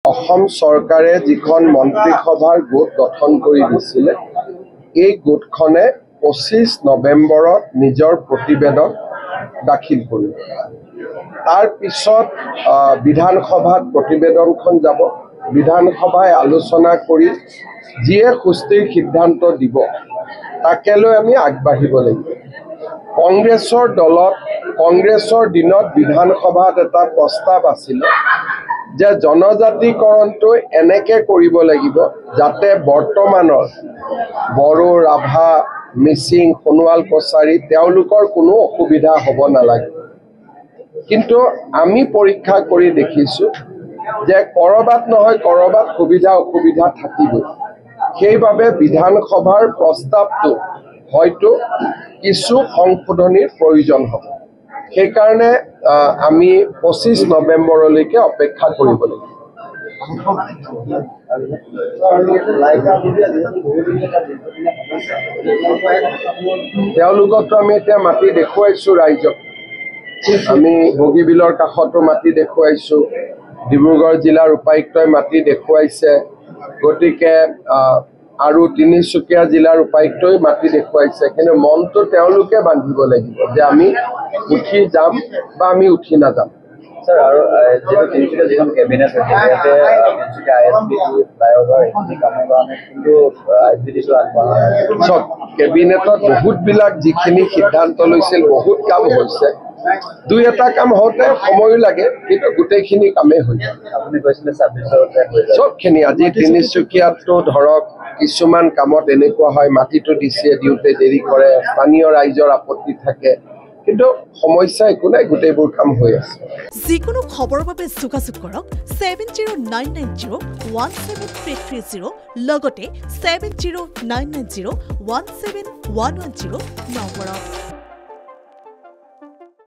অসম চৰকাৰে যিখন মন্ত্ৰীসভাৰ গোট গঠন কৰি দিছিলে এই গোটখনে 25 নৱেম্বৰত নিজৰ প্ৰতিবেদন দাখিল কৰিব। তাৰ পিছত বিধানসভাত প্ৰতিবেদনখন যাব, বিধানসভাই আলোচনা কৰি যিয়ে সুস্থিৰ সিদ্ধান্ত দিব তাকে লৈ আমি আগবাঢ়িব লাগিব। কংগ্ৰেছৰ দলত কংগ্ৰেছৰ দিনত বিধানসভাত এটা প্ৰস্তাৱ আছিল যে জনজাতিকৰণটো এনেকে কৰিব লাগিব যাতে বৰ্তমানৰ বড়ো, ৰাভা, মিচিং, সোণোৱাল কছাৰী তেওঁলোকৰ কোনো অসুবিধা হ'ব নালাগে। কিন্তু আমি পৰীক্ষা কৰি দেখিছোঁ যে কৰবাত নহয় কৰবাত সুবিধা অসুবিধা থাকিবই। সেইবাবে বিধানসভাৰ প্ৰস্তাৱটো হয়তো কিছু সংশোধনীৰ প্ৰয়োজন হ'ব। সেইকাৰণে আমি 25 নৱেম্বৰলৈকে অপেক্ষা কৰিব লাগিব। তেওঁলোককতো আমি এতিয়া মাতি দেখুৱাইছোঁ ৰাইজক। আমি বগীবিলৰ কাষতো মাতি দেখুৱাইছোঁ, ডিব্ৰুগড় জিলাৰ উপায়ুক্তই মাতি দেখুৱাইছে, গতিকে আৰু তিনিচুকীয়া জিলাৰ উপায়ুক্তই মাতি দেখুৱাইছে। কিন্তু মনটো তেওঁলোকে বান্ধিব লাগিব যে আমি উঠি যাম বা আমি উঠি নাযাম। স্যার আৰু যেটো তিনিচুকীয়া যিখন কেবিনেট হৈছে ইয়াতে তিনিচুকীয়া ISBT ফ্লাইঅভাৰ এইখিনি কামৰ কাৰণে কিন্তু ISBTটো আগবঢ়া চব কেবিনেটত বহুতবিলাক যিখিনি সিদ্ধান্ত লৈছিল বহুত কাম হৈছে। দুই এটা কাম হওঁতে সময়ো লাগে কিন্তু গোটেইখিনি কামেই হৈ যায়। আপুনি কৈছিলে 26 হৈ যায় চবখিনি। আজি তিনিচুকীয়াতো ধৰক কিছুমান কামত এনেকুৱা হয় মাটিটো দিওঁতে দেৰি কৰে, স্থানীয় ৰাইজৰ আপত্তি থাকে, কিন্তু সমস্যা একো নাই, গোটেইবোৰ কাম হৈ আছে। যিকোনো খবৰৰ বাবে যোগাযোগ কৰক 7099017330 লগতে 7099017110 নম্বৰত।